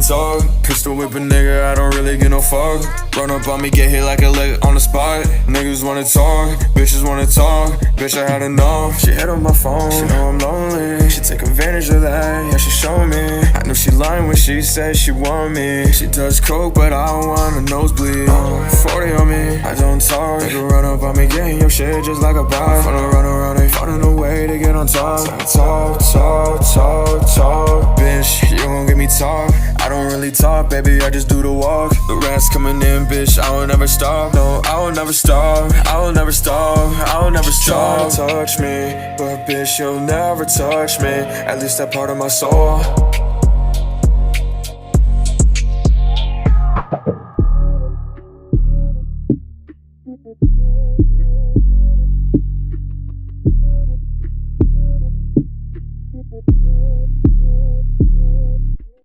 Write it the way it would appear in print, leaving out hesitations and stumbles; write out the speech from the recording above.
talk. Pistol whip a nigga, I don't really get no fuck. Run up on me, get hit like a lick on the spot. Niggas wanna talk, bitches wanna talk. Bitch, I had enough. She hit on my phone, she know I'm lonely. She take advantage of that, yeah, she show me. I knew she lying when she said she want me. She does coke, but I don't want a nosebleed. 40 on me, I don't talk. Nigga run up on me, getting your shit just like a bot. Finna run around, they finding a way to get on top. Talk, talk, talk, talk. Bitch, you gon' get me talk. I don't really talk, baby, I just do the walk. The rest coming in, bitch, I will never stop. No, I will never stop, I will never stop, I will never stop. Try to touch me, but bitch, you'll never touch me. At least that part of my soul. Thank you.